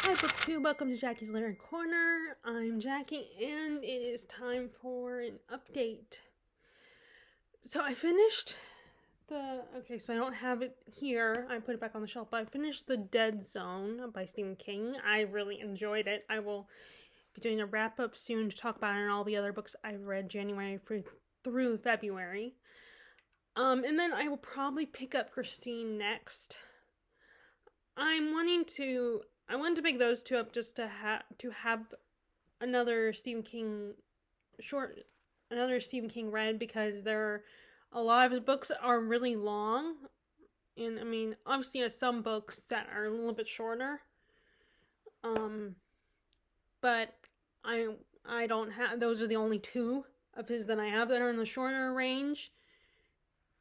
Hi, Book 2. Welcome to Jackie's Literary Corner. I'm Jackie, and it is time for an update. So I finished so I don't have it here. I put it back on the shelf, but I finished The Dead Zone by Stephen King. I really enjoyed it. I will be doing a wrap-up soon to talk about it and all the other books I've read January through February. And then I will probably pick up Christine next. I wanted to pick those two up just to have another Stephen King read, because a lot of his books are really long, and I mean, obviously, there's some books that are a little bit shorter. But I don't have, those are the only two of his that I have that are in the shorter range.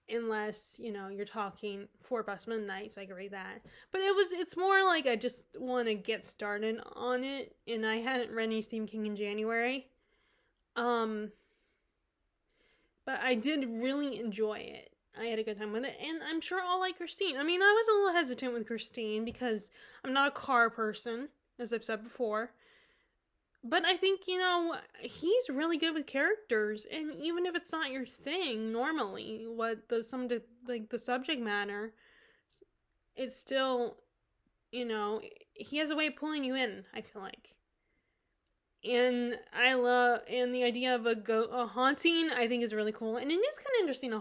Unless, you're talking Four Past Midnight, so I can read that. But it's more like I just want to get started on it, and I hadn't read any Stephen King in January. But I did really enjoy it. I had a good time with it, and I'm sure I'll like Christine. I mean, I was a little hesitant with Christine because I'm not a car person, as I've said before. But I think, he's really good with characters, and even if it's not your thing normally, the subject matter, it's still, he has a way of pulling you in, I feel like. And the idea of a haunting, I think, is really cool. And it is kind of interesting, a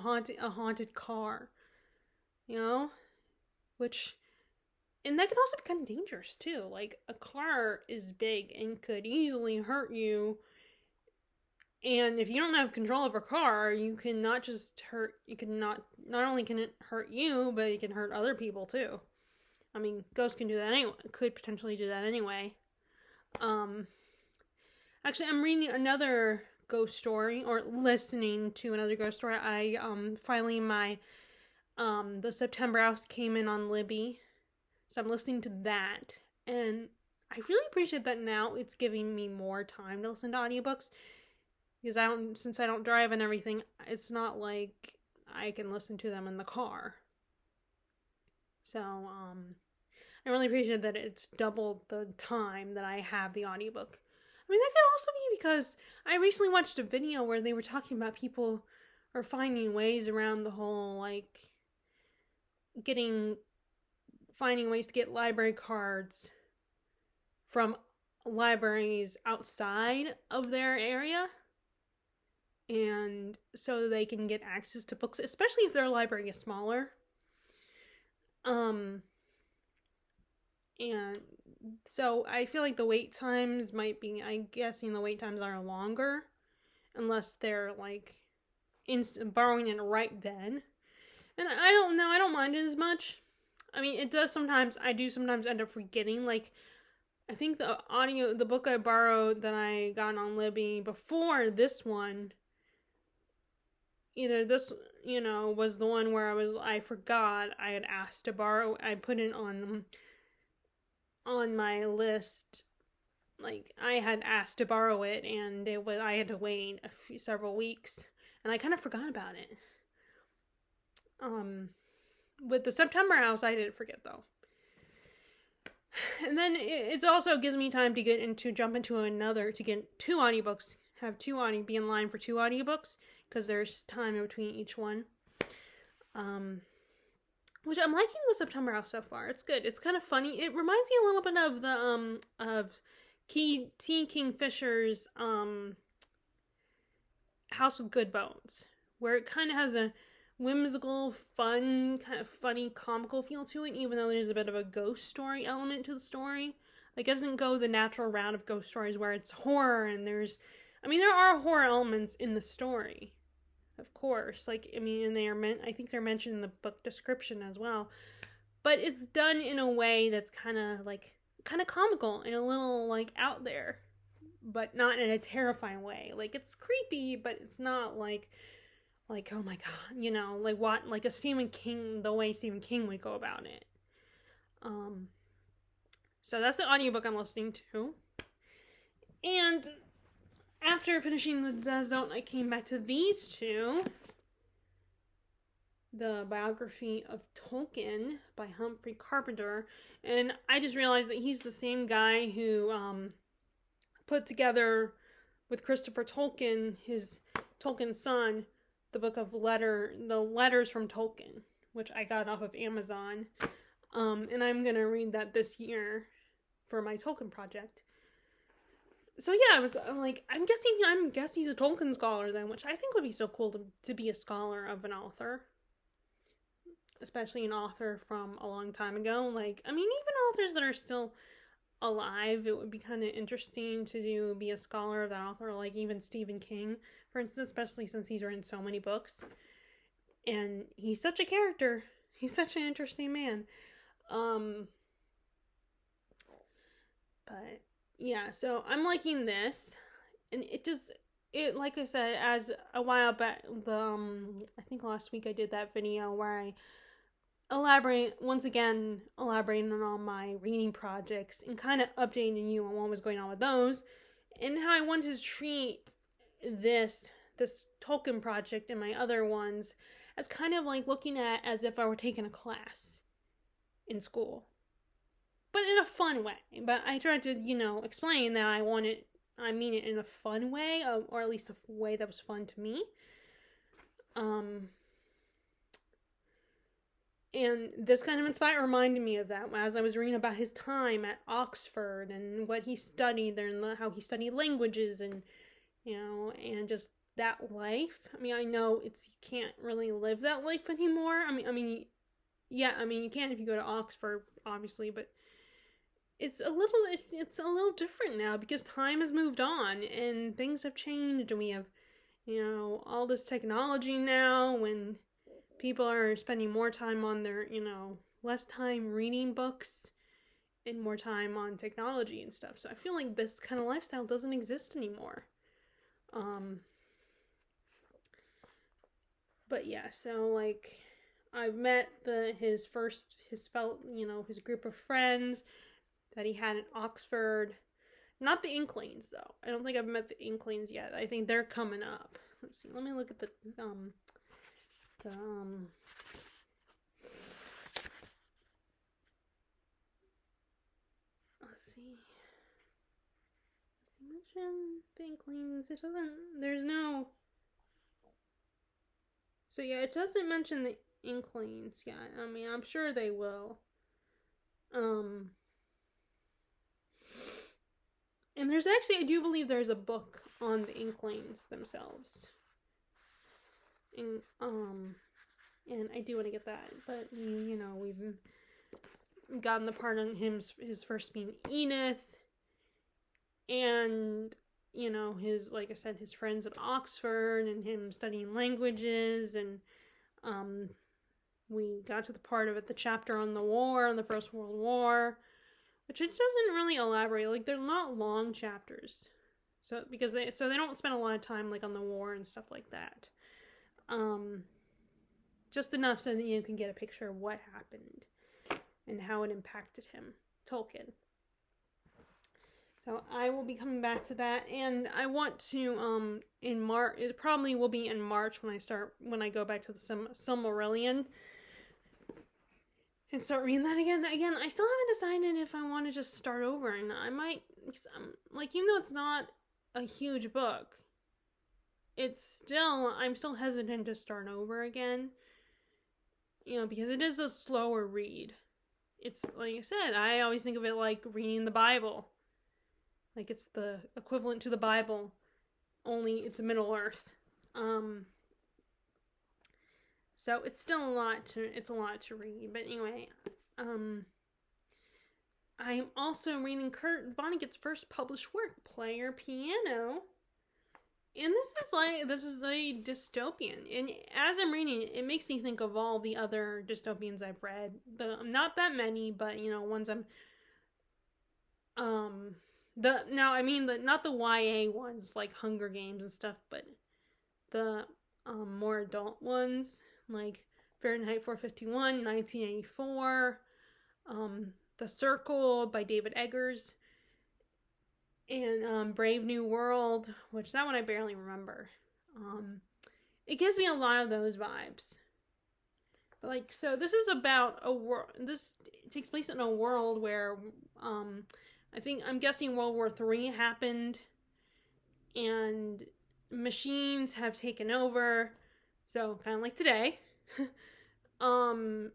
haunted car, which... And that can also be kind of dangerous, too. Like, a car is big and could easily hurt you. And if you don't have control of a car, you can not only can it hurt you, but it can hurt other people, too. I mean, ghosts can do that anyway. Could potentially do that anyway. Actually, I'm reading another ghost story, or listening to another ghost story. Finally the September House came in on Libby. So I'm listening to that, and I really appreciate that now it's giving me more time to listen to audiobooks, because since I don't drive and everything, it's not like I can listen to them in the car. So, I really appreciate that it's doubled the time that I have the audiobook. I mean, that could also be because I recently watched a video where they were talking about people are finding ways around the whole, like, finding ways to get library cards from libraries outside of their area, and so they can get access to books, especially if their library is smaller. And so I feel like the wait times I'm guessing the wait times are longer, unless they're like borrowing it right then. And I don't know, I don't mind it as much. I mean, I do sometimes end up forgetting, like, I think the book I borrowed that I got on Libby before this one, either this, was the one where I forgot I had asked to borrow. I put it on my list, like, I had asked to borrow it, and I had to wait several weeks, and I kind of forgot about it. With the September House, I didn't forget, though. And then it also gives me time to get to get two audiobooks, be in line for two audiobooks, because there's time in between each one. Which I'm liking the September House so far. It's good. It's kind of funny. It reminds me a little bit of the, of T. Kingfisher's, House with Good Bones, where it kind of has a whimsical, fun, kind of funny, comical feel to it, even though there's a bit of a ghost story element to the story. Like, it doesn't go the natural route of ghost stories where it's horror, and there are horror elements in the story, of course. Like, I mean, and I think they're mentioned in the book description as well. But it's done in a way that's kind of comical and a little, like, out there, but not in a terrifying way. Like, it's creepy, but it's not like, oh my god, like a Stephen King, the way Stephen King would go about it. So that's the audiobook I'm listening to. And after finishing The Dead Zone, I came back to these two. the biography of Tolkien by Humphrey Carpenter, and I just realized that he's the same guy who put together with Christopher Tolkien, Tolkien's son, the book of the letters from Tolkien, which I got off of Amazon, and I'm gonna read that this year for my Tolkien project. So yeah, I was like, I'm guessing he's a Tolkien scholar then, which I think would be so cool to be a scholar of an author, especially an author from a long time ago. Like, I mean, even authors that are still alive, it would be kind of interesting to be a scholar of that author, like even Stephen King, for instance, especially since he's written so many books. And he's such a character. He's such an interesting man. But yeah, so I'm liking this, and it like I said, as a while back, I think last week I did that video where I elaborating on all my reading projects and kind of updating you on what was going on with those, and how I wanted to treat this Tolkien project and my other ones as kind of like looking at as if I were taking a class in school, but in a fun way. But I tried to, explain that I mean it in a fun way, or at least a way that was fun to me. And this kind of reminded me of that as I was reading about his time at Oxford and what he studied there and how he studied languages and, and just that life. I mean, I know you can't really live that life anymore. You can if you go to Oxford, obviously, but it's a little different now because time has moved on and things have changed, and we have, all this technology now when people are spending more time on their, less time reading books and more time on technology and stuff. So I feel like this kind of lifestyle doesn't exist anymore. But yeah, so like I've met his group of friends that he had in Oxford. Not the Inklings though. I don't think I've met the Inklings yet. I think they're coming up. Let's see. Let me look at let's see. Does he mention the Inklings? It doesn't. There's no. So yeah, it doesn't mention the Inklings yet. I mean, I'm sure they will. And there's actually, I do believe there's a book on the Inklings themselves. And I do want to get that, but we've gotten the part on his first being Enith, and his, like I said, his friends at Oxford and him studying languages, and we got to the part of it, the chapter on the First World War, which it doesn't really elaborate. Like, they're not long chapters, so they don't spend a lot of time like on the war and stuff like that. Just enough so that you can get a picture of what happened and how it impacted him, Tolkien. So I will be coming back to that, and I want to in March. It probably will be in March when I go back to the Silmarillion and start reading that again. Again, I still haven't decided if I want to just start over, and I might, because even though it's not a huge book, I'm still hesitant to start over again, because it is a slower read. It's, like I said, I always think of it like reading the Bible. Like, it's the equivalent to the Bible, only it's Middle-earth. So it's still a lot to read. But anyway, I'm also reading Kurt Vonnegut's first published work, Player Piano. And this is a dystopian. And as I'm reading it, it makes me think of all the other dystopians I've read. Not that many, but ones I'm not the YA ones like Hunger Games and stuff, but the more adult ones like Fahrenheit 451, 1984, The Circle by David Eggers, and Brave New World, which that one I barely remember. It gives me a lot of those vibes. Like, so this is about a world. This takes place in a world where, I'm guessing World War III happened, and machines have taken over. So kind of like today. um,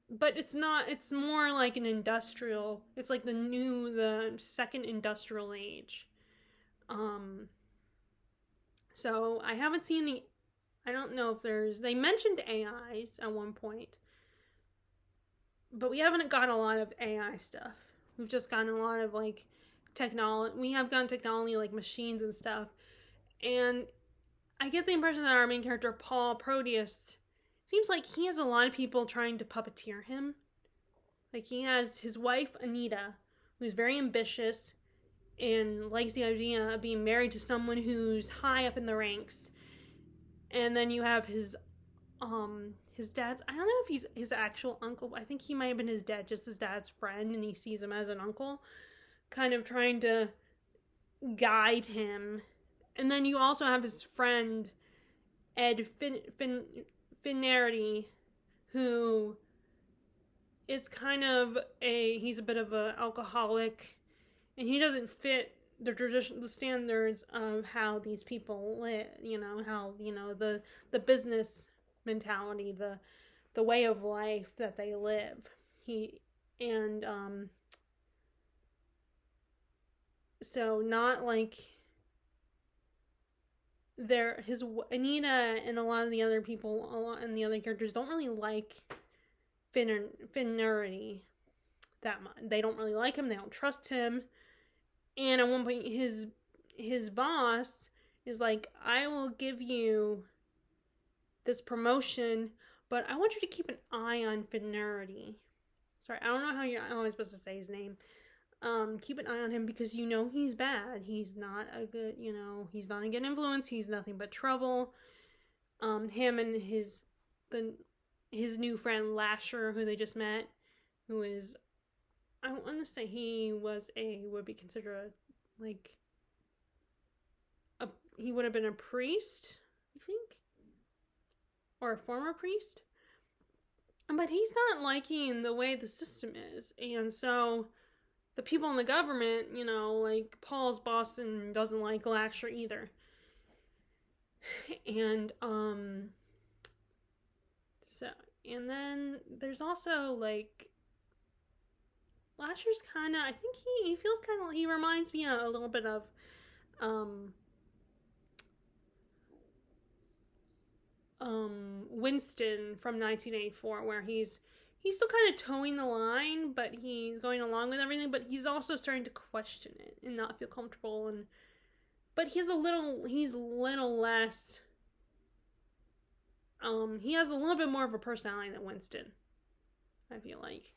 but it's not. It's more like an industrial. It's like the second industrial age. Um, so I haven't seen any. I don't know if they mentioned AIs at one point, but we haven't got a lot of AI stuff. We've just gotten a lot of like technology. We have gotten technology like machines and stuff. And I get the impression that our main character, Paul Proteus, seems like he has a lot of people trying to puppeteer him. Like, he has his wife, Anita, who's very ambitious and likes the idea of being married to someone who's high up in the ranks. And then you have his dad's, I don't know if he's his actual uncle. I think he might have been his dad, just his dad's friend, and he sees him as an uncle, kind of trying to guide him. And then you also have his friend, Ed Finnerty, who is kind of he's a bit of an alcoholic, and he doesn't fit the standards of how these people live, how, the business mentality, the way of life that they live. So not like his Anita and a lot of the other people and the other characters don't really like Finnerty that much. They don't really like him. They don't trust him. And at one point, his boss is like, I will give you this promotion, but I want you to keep an eye on Finnerty. Sorry, I don't know how I'm supposed to say his name. Keep an eye on him because he's bad. He's not a good, he's not a good influence. He's nothing but trouble. Him and his new friend Lasher, who they just met, who is, I want to say he would be considered he would have been a priest, I think, or a former priest. But he's not liking the way the system is, and so the people in the government, like Paul's boss, and doesn't like Lasher either. And and then there's also like Lasher's kind of, I think he feels kind of, he reminds me a little bit of Winston from 1984, where he's still kind of towing the line, but he's going along with everything, but he's also starting to question it and not feel comfortable. But he's a little less, he has a little bit more of a personality than Winston, I feel like.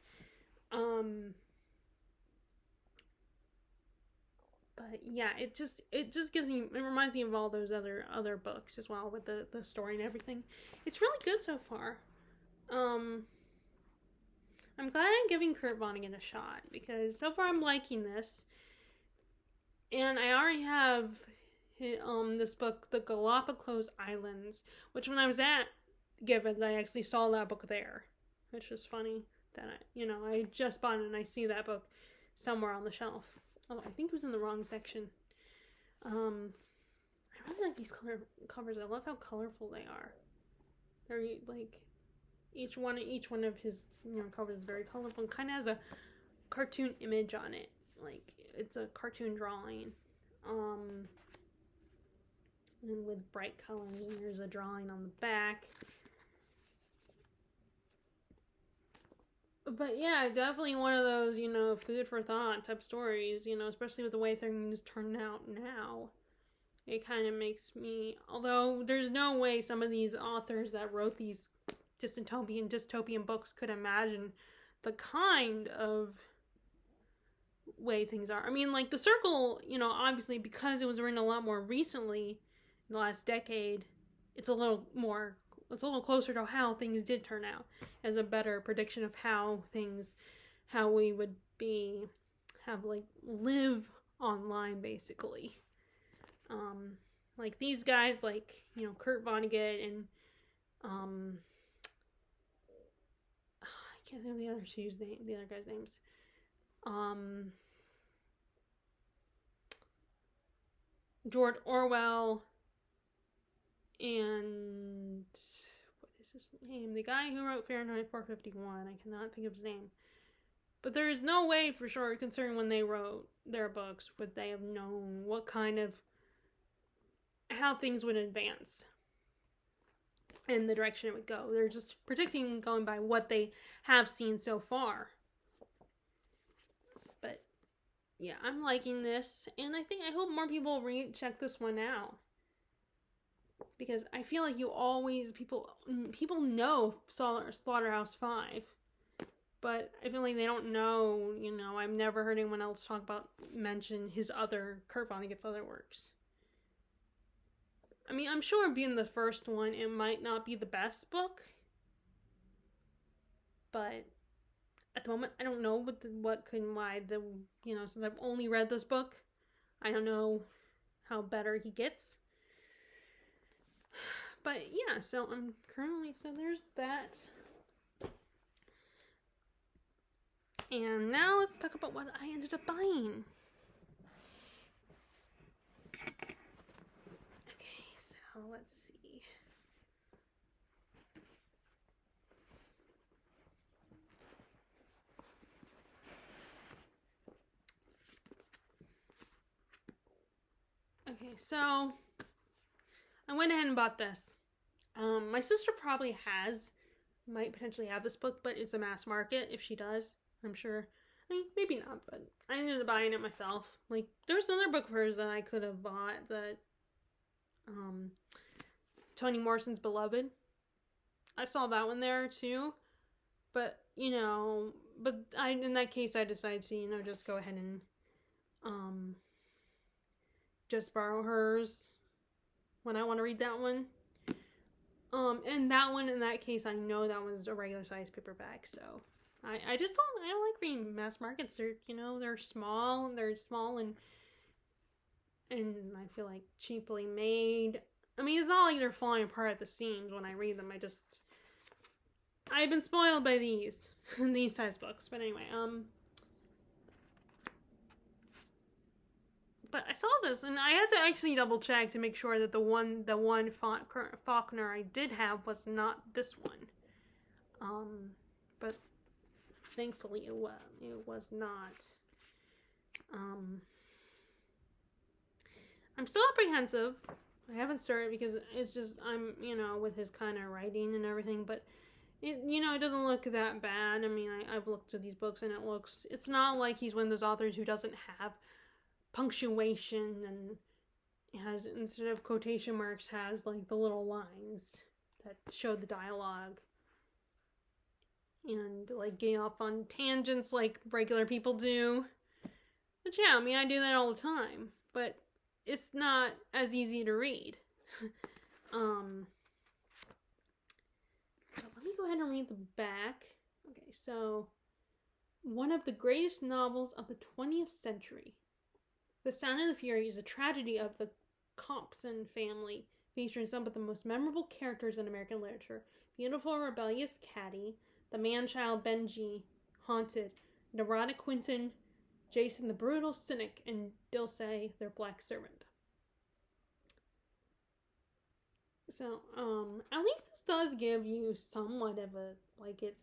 But yeah, it just reminds me of all those other books as well, with the story and everything. It's really good so far. I'm glad I'm giving Kurt Vonnegut a shot, because so far I'm liking this. And I already have this book, The Galapagos Islands, which when I was at Givens, I actually saw that book there, which was funny that I just bought it and I see that book somewhere on the shelf. Oh, I think it was in the wrong section. I really like these covers. I love how colorful they are. They're like each one of his covers is very colorful and kind of has a cartoon image on it. Like it's a cartoon drawing. And with bright colors, and there's a drawing on the back. But yeah, definitely one of those, food for thought type stories, especially with the way things turn out now. It kind of makes me, although there's no way some of these authors that wrote these dystopian books could imagine the kind of way things are. I mean, like The Circle, obviously because it was written a lot more recently in the last decade, it's a little closer to how things did turn out, as a better prediction of how we would live online, basically. Like these guys, like, Kurt Vonnegut and can't think of the other guys' names. George Orwell and what is his name? The guy who wrote Fahrenheit 451. I cannot think of his name. But there is no way for sure, concerning when they wrote their books, would they have known what kind of, how things would advance and the direction it would go. They're just predicting going by what they have seen so far. But yeah, I'm liking this, and I hope more people check this one out, because I feel like people know Slaughterhouse 5, but I feel like they don't know. I've never heard anyone else mention Kurt Vonnegut's other works. I mean, I'm sure being the first one, it might not be the best book, but at the moment, I don't know since I've only read this book, I don't know how better he gets. But yeah, so there's that. And now let's talk about what I ended up buying. Okay, so let's see. Okay, so I went ahead and bought this. My sister might potentially have this book, but it's a mass market if she does. I'm sure. I mean, maybe not, but I ended up buying it myself. Like, there's another book of hers that I could have bought, that Toni Morrison's Beloved. I saw that one there too, but in that case I decided to just go ahead and just borrow hers when I want to read that one. And that one, in that case, I know that one's a regular size paperback, so I don't like reading mass markets. They're small and I feel like cheaply made. I mean, it's not like they're falling apart at the seams when I read them. I've been spoiled by these size books. But anyway, but I saw this, and I had to actually double check to make sure that the one Faulkner I did have was not this one. But thankfully it was not. I'm still apprehensive. I haven't started because it's just, I'm, with his kind of writing and everything, but it doesn't look that bad. I mean, I've looked through these books and it's not like he's one of those authors who doesn't have punctuation and has, instead of quotation marks, has like the little lines that show the dialogue, and like getting off on tangents like regular people do. But yeah, I mean, I do that all the time, but it's not as easy to read. So let me go ahead and read the back. Okay, so one of the greatest novels of the 20th century. The Sound of the Fury is a tragedy of the Compson family, featuring some of the most memorable characters in American literature. Beautiful, rebellious Caddy, the man-child Benji, Haunted, neurotic Quentin, Jason the brutal cynic, and Dulce, their black servant. So, at least this does give you somewhat of a, like, it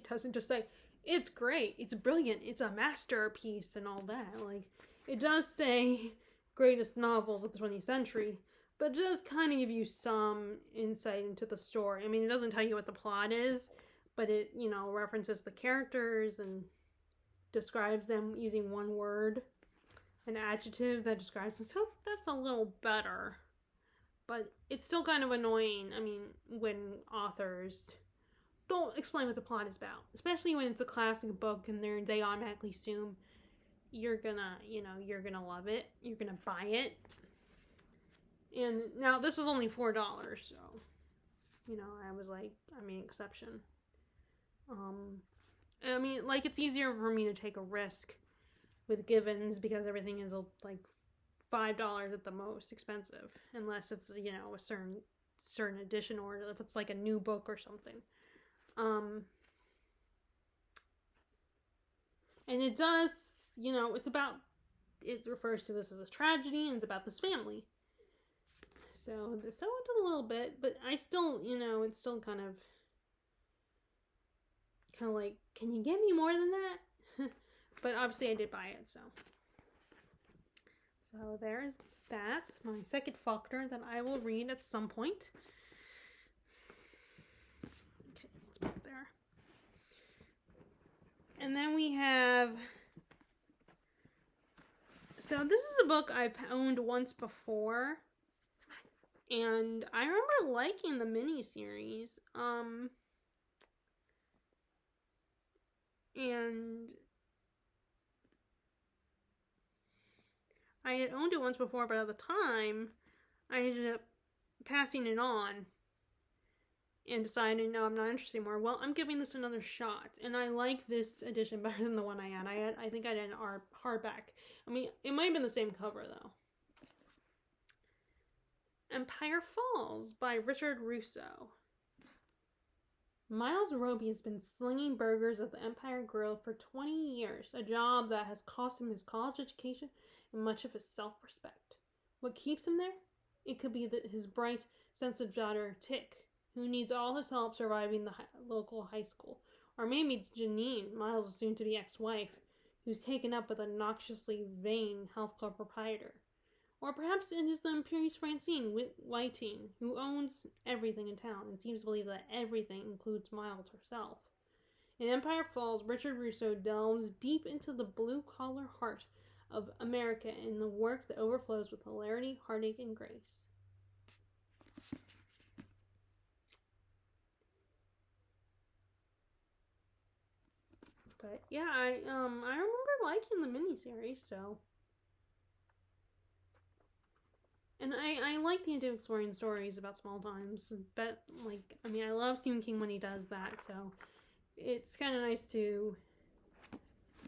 doesn't just say, it's great, it's brilliant, it's a masterpiece, and all that. Like, it does say greatest novels of the 20th century, but it does kind of give you some insight into the story. I mean, it doesn't tell you what the plot is, but it, references the characters and describes them using one word, an adjective that describes them. So that's a little better. But it's still kind of annoying, I mean, when authors don't explain what the plot is about. Especially when it's a classic book and they automatically assume you're gonna love it. You're gonna buy it. And now, this was only $4, so, I was like, exception. I mean, like, it's easier for me to take a risk with Givens because everything is, like, $5 at the most expensive, unless it's, a certain edition, or if it's like a new book or something. And it does, it's about, it refers to this as a tragedy, and it's about this family. So this I went a little bit, but I still, it's still kind of like, can you give me more than that? But obviously I did buy it, so there's that. My second Faulkner that I will read at some point. Okay, let's put it there. And then we have, so this is a book I've owned once before, and I remember liking the miniseries. And I had owned it once before, but at the time, I ended up passing it on and decided, no, I'm not interested anymore. Well, I'm giving this another shot, and I like this edition better than the one I had. I think I had an hardback. I mean, it might have been the same cover, though. Empire Falls by Richard Russo. Miles Roby has been slinging burgers at the Empire Grill for 20 years, a job that has cost him his college education and much of his self-respect. What keeps him there? It could be his bright, sensitive daughter, Tick, who needs all his help surviving the local high school. Or maybe it's Janine, Miles' soon-to-be ex-wife, who's taken up with a noxiously vain health club proprietor. Or perhaps it is the imperious Francine Whiting, who owns everything in town and seems to believe that everything includes Miles herself. In Empire Falls, Richard Russo delves deep into the blue-collar heart of America in the work that overflows with hilarity, heartache, and grace. But yeah, I remember liking the miniseries, so. And I like the idea of exploring stories about small towns. But I love Stephen King when he does that, so it's kind of nice to,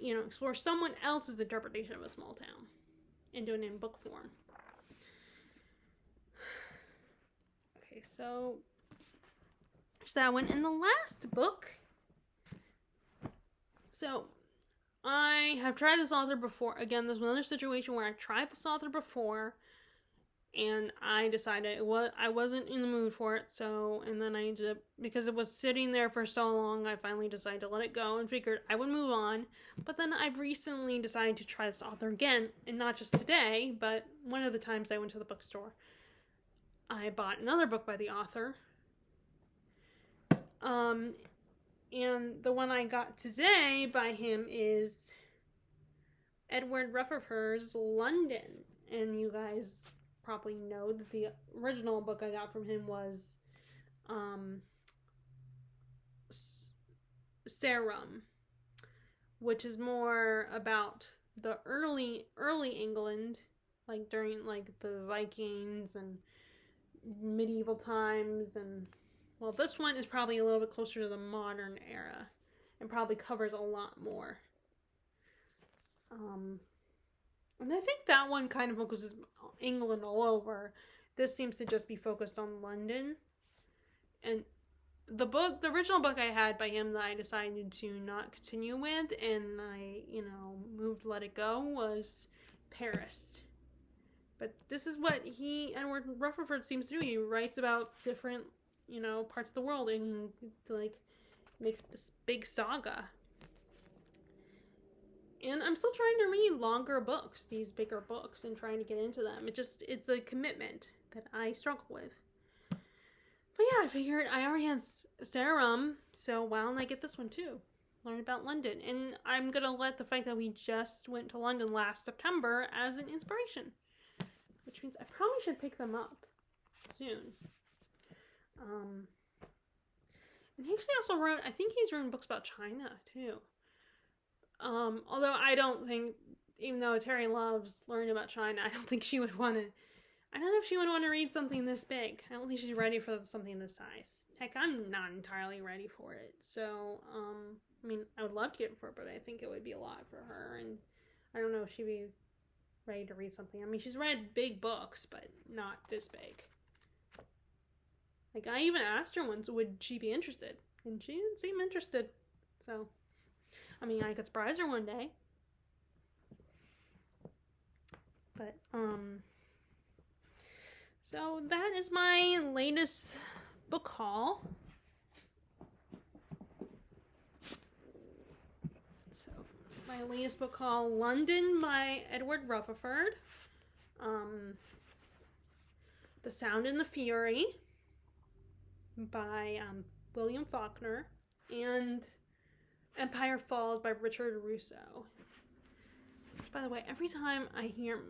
explore someone else's interpretation of a small town and do it in book form. Okay, so there's that one. And the last book. So I have tried this author before. Again, there's another situation where I tried this author before, and I decided I wasn't in the mood for it, and then I ended up, because it was sitting there for so long, I finally decided to let it go and figured I would move on. But then I've recently decided to try this author again, and not just today, but one of the times I went to the bookstore, I bought another book by the author. And the one I got today by him is Edward Rutherford's London, and you guys probably know that the original book I got from him was Sarum, which is more about the early England, during the Vikings and medieval times, and well, this one is probably a little bit closer to the modern era and probably covers a lot more. And I think that one kind of focuses on England all over. This seems to just be focused on London. And the original book I had by him that I decided to not continue with, and I, let it go, was Paris. But this is what Edward Rutherford seems to do. He writes about different, parts of the world and, makes this big saga. And I'm still trying to read longer books, these bigger books, and trying to get into them. It's a commitment that I struggle with. But yeah, I figured I already had Sarum, so why don't I get this one too? Learn about London. And I'm going to let the fact that we just went to London last September as an inspiration. Which means I probably should pick them up soon. And he actually also wrote, I think he's written books about China too. Although I don't think, even though Terry loves learning about China, I don't think she would want to, I don't know if she would want to read something this big. I don't think she's ready for something this size. Heck, I'm not entirely ready for it. So, I would love to get it for her, but I think it would be a lot for her, and I don't know if she'd be ready to read something. She's read big books, but not this big. I even asked her once, would she be interested? And she didn't seem interested. So, I mean, I could surprise her one day. But, so that is my latest book haul. So, my latest book haul, London by Edward Rutherford. The Sound and the Fury by William Faulkner, and Empire Falls by Richard Russo. Which, by the way, every time I hear,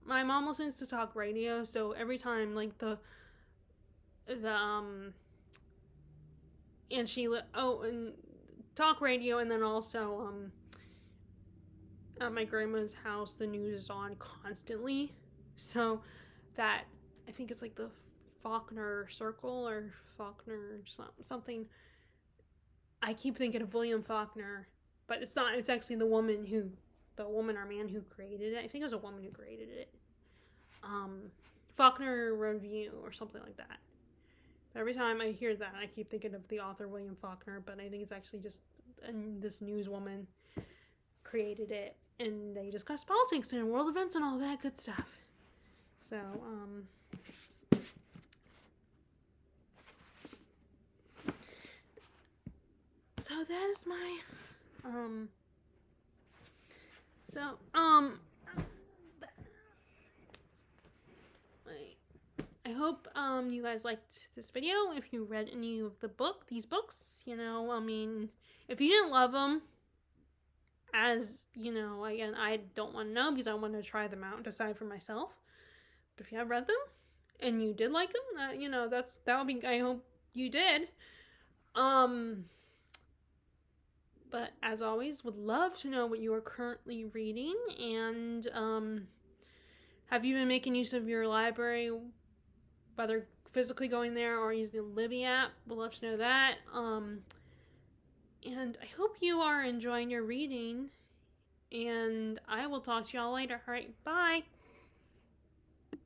my mom listens to talk radio, so every time, like, and talk radio, and then also, at my grandma's house, the news is on constantly, so that, I think it's like the Faulkner Circle, or Faulkner something. I keep thinking of William Faulkner, but it's not. It's actually the woman or man who created it. I think it was a woman who created it. Faulkner Review or something like that. But every time I hear that, I keep thinking of the author William Faulkner, but I think it's actually just this newswoman created it, and they discuss politics and world events and all that good stuff. So, so that is my, I hope, you guys liked this video. If you read any of these books, you know, I mean, if you didn't love them, as, you know, again, I don't want to know, because I want to try them out and decide for myself. But if you have read them, and you did like them, you know, I hope you did. But as always, would love to know what you are currently reading, and have you been making use of your library, whether physically going there or using the Libby app? Would love to know that. And I hope you are enjoying your reading, and I will talk to y'all later. All right, bye.